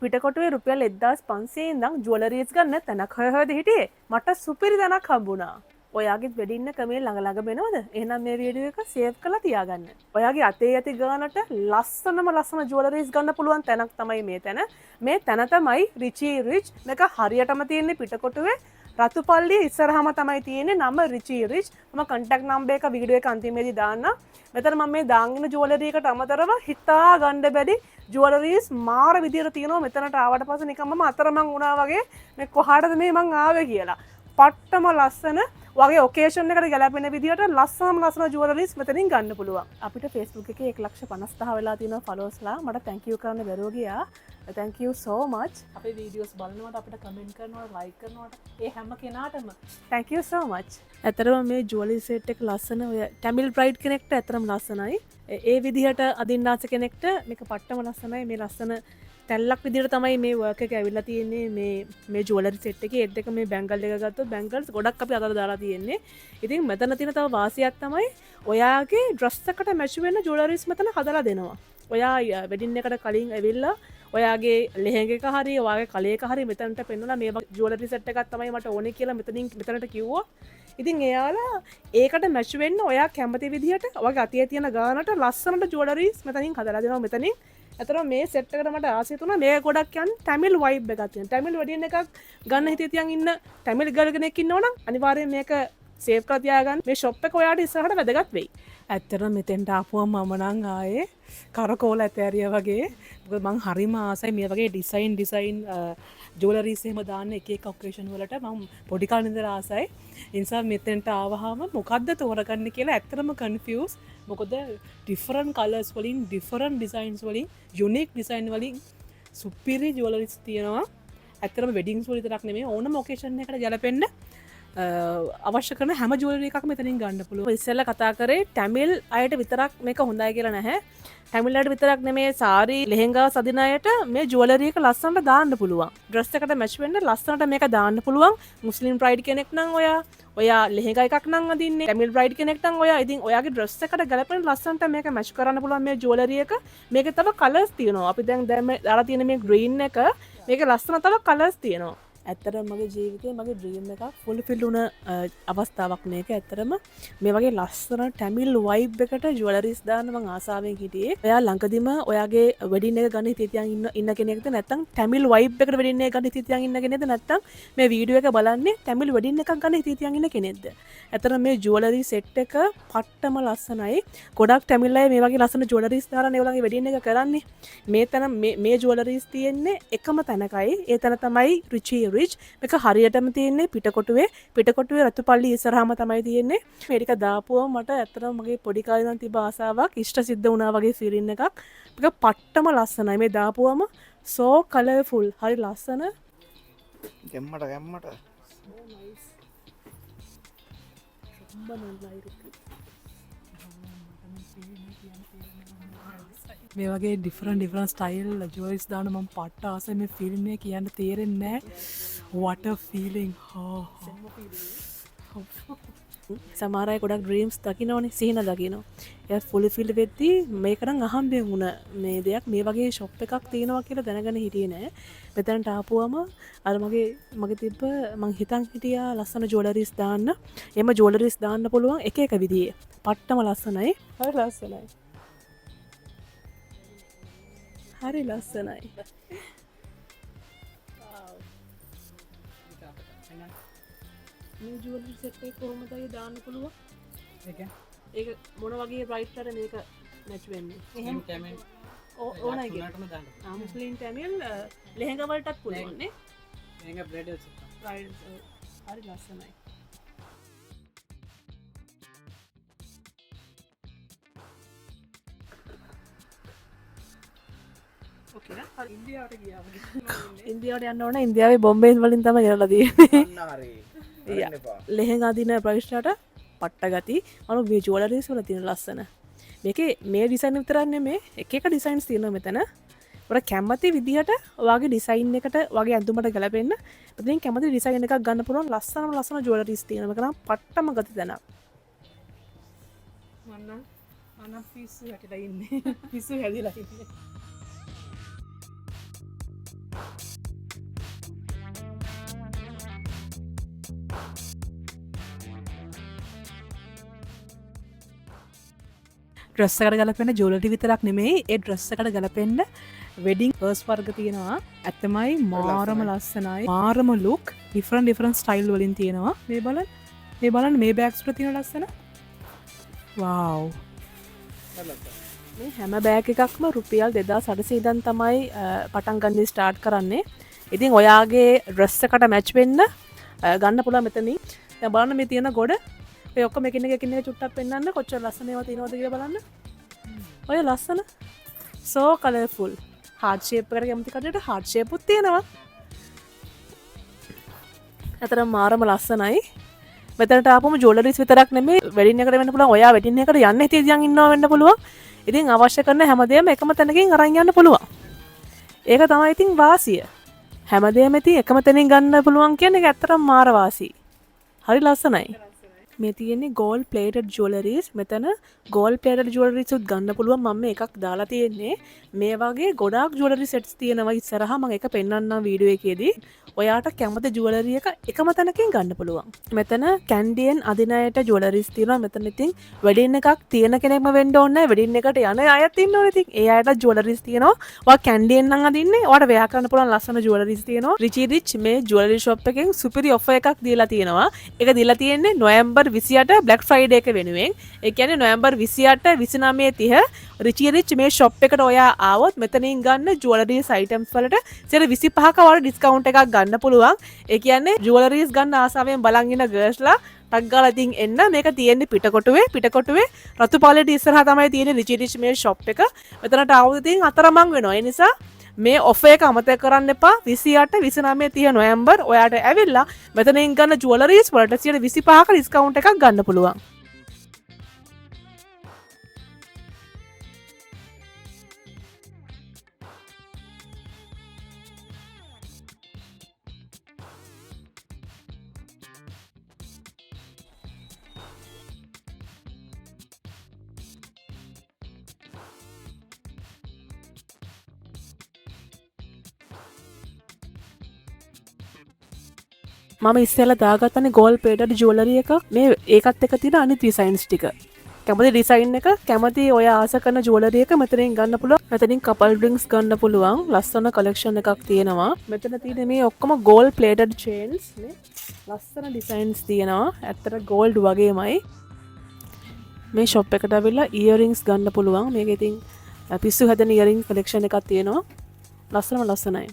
පිටකොටුවේ රුපියල් 1500 ඉඳන් ජුවලරීස් ගන්න තැනක් හොයද හිටියේ. මට සුපිරි තැනක් හම්බුණා. ඔයාගේ වෙඩින්න ක්‍රමේ ළඟ ළඟ වෙනවද? එහෙනම් මේ වීඩියෝ එක සේව් කරලා තියාගන්න. ඔයාගේ අතේ ඇති ගානට ලස්සන ජුවලරීස් ගන්න පුළුවන් තැනක් තමයි මේ තැන. මේ තැන තමයි රිචි රිච්. මේක හරියටම තියෙන්නේ පිටකොටුවේ රතුපල්ලිය ඉස්සරහම තමයි තියෙන්නේ නම රිචි රිච්. මම කන්ටැක්ට් නම්බර් එක වීඩියෝ එක අන්තිමේදී දාන්නම්. මෙතන මම මේ දාන් ඉන්න ජුවලරි එකට අමතරව හිතා ගන්න බැරි ජුවලරීස් මාර විදියට තියෙනවා. මෙතනට ආවට පස්සේ නිකන් මම අතරමං වුණා වගේ මේ කොහාටද මේ මං ආවේ කියලා. පට්ටම ලස්සන වගේ ඔකේෂන් එකට ගැලපෙන විදිහට ලස්සන ජුවලරීස් මෙතනින් ගන්න පුළුවන්. අපිට Facebook එකේ 1,50,000 වෙලා තියෙනවා ෆලෝවර්ස්ලා. මට thank you කරන්න බැරුව ගියා. thank you so much. අපේ වීඩියෝස් බලනකොට අපිට කමෙන්ට් කරනකොට ලයික් කරනකොට ඒ හැම කෙනාටම thank you so much. ඇතරම මේ ජුවලරි සෙට් එක ලස්සන. ඔය ටැමිල් බ්‍රයිඩ් කෙනෙක්ට ඇතරම ලස්සනයි. ඒ විදිහට අදින්න ආස කෙනෙක්ට මේක පට්ටම ලස්සනයි. මේ ලස්සන තැල්ලක් විදිහට තමයි මේ වර්ක් එක ඇවිල්ලා තියෙන්නේ මේ ජුවලරි සෙට් එකේ. ඒත් එක මේ බැංගල් එක ගත්තොත් බැංගල්ස් ගොඩක් අපි අතට දාලා තියෙන්නේ. ඉතින් මෙතන තියෙන තව වාසියක් තමයි ඔයාගේ ඩ්‍රස් එකට මැච් වෙන ජුවලරිස් මෙතන හදලා දෙනවා. ඔයා වෙඩින් එකට කලින් ඇවිල්ලා ඔයාගේ ලෙහෙංග එක හරි ඔයාගේ කලේ එක හරි මෙතනට පෙන්වලා මේ ජුවලරි සෙට් එකක් තමයි මට ඕනේ කියලා මෙතනට කිව්වා. ඉතින් එයාලා ඒකට මැච් වෙන්න ඔයා කැමති විදිහට ඔයාගේ අතේ තියෙන ගානට ලස්සනට ජුවලරිස් මෙතනින් හදලා දෙනවා මෙතනින්. ඇතරම මේ සෙට් එකට මට ආසයි තුණා. මේක ගොඩක් යන්නේ ටැමිල් වයිබ් එකක් තියෙන. ටැමිල් වෙඩින් එකක් ගන්න හිතේ තියන් ඉන්න ටැමිල් ගර්ල් කෙනෙක් ඉන්නවනම් අනිවාර්යයෙන් මේක සේව් කරලා තියාගන්න. මේ ෂොප් එක ඔයාට ඉස්සරහට වැදගත් වෙයි. ඇත්තටම මෙතෙන්ට ආපුවම මම නම් ආයේ කරකෝල ඇතෑරිය වගේ. මොකද මං හරිම ආසයි මේ වගේ ඩිසයින් ජුවලරීස් එහෙම දාන්න එක එක ඔකේෂන් වලට මම පොඩි කාලේ ඉඳලා ආසයි. ඒ නිසා මෙතෙන්ට ආවහම මොකද්ද තෝරගන්නේ කියලා ඇත්තටම කන්ෆියුස්. මොකද ඩිෆරන්ට් කලර්ස් වලින් ඩිෆරන්ට් ඩිසයින්ස් වලින් යුනික් ඩිසයින් වලින් සුපිරි ජුවලරීස් තියෙනවා. ඇත්තටම වෙඩින්ග්ස් වල විතරක් නෙමෙයි ඕනම ඔකේෂන් එකකට ගැලපෙන්න අවශ්‍ය කරන හැම ජුවලරි එකක් මෙතනින් ගන්න පුළුවන්. ඉස්සෙල්ලා කතා කරේ ටැමිල් අයට විතරක් මේක හොඳයි කියලා නැහැ. ටැමිල් අයට විතරක් නෙමෙයි සාරි ලෙහෙංගා සදින අයට මේ ජුවලරි එක ලස්සනට දාන්න පුළුවන්. ඩ්‍රස් එකට මැච් වෙන්න ලස්සනට මේක දාන්න පුළුවන්. මුස්ලිම් බ්‍රයිඩ් කෙනෙක් නම් ඔයා ලෙහෙංගා එකක් නම් අදින්නේ. ටැමිල් බ්‍රයිඩ් කෙනෙක් නම් ඔයා ඉතින් ඔයාගේ ඩ්‍රස් එකට ගැලපෙන ලස්සනට මේක මැච් කරන්න පුළුවන් මේ ජුවලරි එක. මේකේ තව කලර්ස් තියෙනවා. අපි දැන් දාලා තියෙන මේ ග්‍රීන් එක මේකේ ලස්සන තව කලර්ස් තියෙනවා. ඇත්තටම මගේ ජීවිතේ මගේ ඩ්‍රීම් එකක් ෆුල්ෆිල් වුණ අවස්ථාවක් මේක. ඇත්තටම මේ වගේ ලස්සන ටැමිල් වයිබ් එකට ජුවලරිස් දාන්න මම ආසාවෙන් හිටියේ. ඔයා ළඟදිම ඔයාගේ වෙඩින් එක ගන්න හිතේ තියන් ඉන්න කෙනෙක්ද නැත්නම් ටැමිල් වයිබ් එකට වෙඩින් එක ගන්න හිතේ තියන් ඉන්න කෙනෙක්ද නැත්නම් මේ වීඩියෝ එක බලන්නේ ටැමිල් වෙඩින් එකක් ගන්න හිතේ තියන් ඉන්න කෙනෙක්ද? ඇත්තටම මේ ජුවලරි සෙට් එක පට්ටම ලස්සනයි. ගොඩක් ටැමිල් අය මේ වගේ ලස්සන ජුවලරිස් දාලා ඒගොල්ලන්ගේ වෙඩින් එක කරන්නේ. මේ තැන මේ ජුවලරිස් තියෙන්නේ එකම තැනකයි. ඒ තැන තමයි රිචි මේක හරියටම තියෙන්නේ පිටකොටුවේ රතුපල්ලි ඉස්සරහම තමයි තියෙන්නේ. මේක දාපුවම මට ඇත්තටම මගේ පොඩි කාලේ ඉඳන් තිබ්බ ආසාවක් ඉෂ්ට සිද්ධ වුණා වගේ ෆීලින් එකක්. මේක පට්ටම ලස්සනයි. මේ දාපුවම so colorful. හරි ලස්සන. ගැම්මට so nice. මේ වගේ ඩිෆරන්ට් ස්ටයිල් ජුවලරිස් දාන්න මම පට්ට ආසයි. මේ ෆීලින් එක කියන්න තේරෙන්නේ නැහැ. what a feeling. සමහර අය ගොඩක් ඩ්‍රීම්ස් දකින්නෝනේ සිහින දකින්න. ඒ ෆුල්ෆිල් වෙද්දී මේක නම් අහම්බෙන් වුණ මේ දෙයක්. මේ වගේ ෂොප් එකක් තියෙනවා කියලා දැනගෙන හිටියේ නෑ. මෙතනට ආපුවම අර මගේ තිබ්බ මං හිතන් හිටියා ලස්සන ජුවලරිස් දාන්න. එම ජුවලරිස් දාන්න පුළුවන් එක එක විදිහේ. පට්ටම ලස්සනයි. හරි ලස්සනයි. හරි ලස්සනයි. මේ ජුවලරි සෙට් එක කොහොමද දාන්න පුළුවන්? ඒක මොන වගේ බ්‍රයිට් වලට මේක මැච් වෙන්නේ? එහෙම ටැමිල් ඕනයි කියලා. මුස්ලිම් ටැමිල් ලෙහෙංගා වලටත් පුළුවන් නේ? ලෙහෙංගා බ්‍රයිඩල්ස්. හරි ලස්සනයි. ඉන්දියාවට යන්න ඕන. ඉන්දියාවේ බොම්බේ වලින් තමයි ගෙනලා තියෙන්නේ. ලෙහෙංගා දින ප්‍රවිෂ්ටට පට්ට ගති අනු මේ ජුවලරිස් වල තියෙන ලස්සන. මේකේ මේ ඩිසයින් විතරක් නෙමේ එක එක ඩිසයින්ස් තියෙනවා මෙතන. ඔයාලා කැමති විදිහට ඔයාගේ ඩිසයින් එකට ඔයාගේ ඇඳුමට ගැලපෙන්න මෙතනින් කැමති ඩිසයින් එකක් ගන්න පුළුවන් ලස්සන ජුවලරිස් තියෙනවා. මේක නම් පට්ටම ගති තැනක්. මන්න පිස්සු හැටිලා ඉන්නේ. පිස්සු හැදිලා ඉන්නේ. ඩ්‍රෙස් එකට ගලපෙන්න ජුවලරි විතරක් නෙමෙයි ඒ ඩ්‍රෙස් එකට ගලපෙන්න වෙඩින් පර්ස් වර්ග තියෙනවා. ඇත්තමයි මාරම ලස්සනයි. මාරම ලුක් ඩිෆරන්ට් ස්ටයිල් වලින් තියෙනවා. මේ බලන්න මේ බෑග්ස් වල තියෙන ලස්සන. වව්. මේ හැම බෑග් එකක්ම රුපියල් 2800 ඉඳන් තමයි පටන් ගන්න ස්ටාර්ට් කරන්නේ. ඉතින් ඔයාගේ ඩ්‍රෙස් එකට මැච් වෙන්න ගන්න පුළුවන් මෙතනින්. දැන් බලන්න මේ තියෙන ගොඩ ඔය ඔක්කොම එකින් එක චුට්ටක් පෙන්නන්න කොච්චර ලස්සන ඒවා තියෙනවද කියලා බලන්න. ඔය ලස්සන so colourful heart shape එකට කැමති කටට heart shape උත් තියෙනවා. අතර මාරම ලස්සනයි. මෙතනට ආපුවම ජුවලරිස් විතරක් නෙමෙයි වෙඩින් එකට වෙන්න පුළුවන්. ඔයා වෙඩින් එකට යන්න හිතියන් ඉන්නවා වෙන්න පුළුවන්. ඉතින් අවශ්‍ය කරන හැමදේම එකම තැනකින් අරන් යන්න පුළුවන්. ඒක තමයි ඉතින් වාසිය. හැමදේම ඉතින් එකම තැනින් ගන්න පුළුවන් කියන්නේ ඒක ඇත්තටම මාර වාසි. හරි ලස්සනයි. මේ තියෙන්නේ gold plated jewelries. මෙතන gold plated jewelries උත් ගන්න පුළුවන්. මම එකක් දාලා තියෙන්නේ. මේ වගේ ගොඩාක් jewelry sets තියෙනවා ඉස්සරහා. මම එක පෙන්නන්නම් වීඩියෝ එකේදී. ඔයාට කැමති jewelry එක එකම තැනකින් ගන්න පුළුවන්. මෙතන කැන්ඩියෙන් අදින අයට jewelries තියෙනවා. මෙතන ඉතින් වෙඩින් එකක් තියෙන කෙනෙක්ම වෙන්න ඕනේ නැහැ. වෙඩින් එකට යන අයත් ඉන්නෝනේ ඉතින්. ඒ අයට jewelries තියෙනවා. ඔයා කැන්ඩියෙන් නම් අදින්නේ. ඔයාට වෙයා කරන්න පුළුවන් ලස්සන jewelries තියෙනවා. Richie Rich මේ jewelry shop එකෙන් සුපිරි offer එකක් දීලා තියෙනවා. ඒක දීලා තියෙන්නේ නොවැම්බර් 28 Black Friday එක වෙනුවෙන්. ඒ කියන්නේ නොවැම්බර් 28 29 30 Richie Rich මේ shop එකට ඔයා ආවොත් මෙතනින් ගන්න jewelries items වලට 25ක වගේ discount එකක් ගන්න පුළුවන්. ඒ කියන්නේ jewelries ගන්න ආසාවෙන් බලන් ඉන්න girlsලා ටක් ගාලා ඉතින් එන්න. මේක තියෙන්නේ පිටකොටුවේ රතු පාලේට ඉස්සරහා තමයි තියෙන්නේ Richie Rich මේ shop එක. මෙතනට ආවොත් ඉතින් අතරමං වෙනවා. ඒ නිසා මේ ඔෆර් එක අමතක කරන්න එපා. 28 29 30 නොවැම්බර් ඔයාට ඇවිල්ලා මෙතනින් ගන්න jewelries වලට 25ක discount එකක් ගන්න පුළුවන්. මම ඉස්සෙල්ලා දාගත්තනේ gold plated jewelry එකක්. මේ ඒකත් එක්ක තියෙන අනිත් designs ටික. කැමති design එක කැමති ඔය ආස කරන jewelry එක මෙතනින් ගන්න පුළුවන්. මෙතනින් couple rings ගන්න පුළුවන්. ලස්සන collection එකක් තියෙනවා. මෙතන තියෙන මේ ඔක්කොම gold plated chains නේ. ලස්සන designs තියෙනවා. ඇත්තට gold වගේමයි. මේ shop එකට අවිල්ලා earrings ගන්න පුළුවන්. මේක ඉතින් පිස්සු හැදෙන earring collection එකක් තියෙනවා. ලස්සනයි.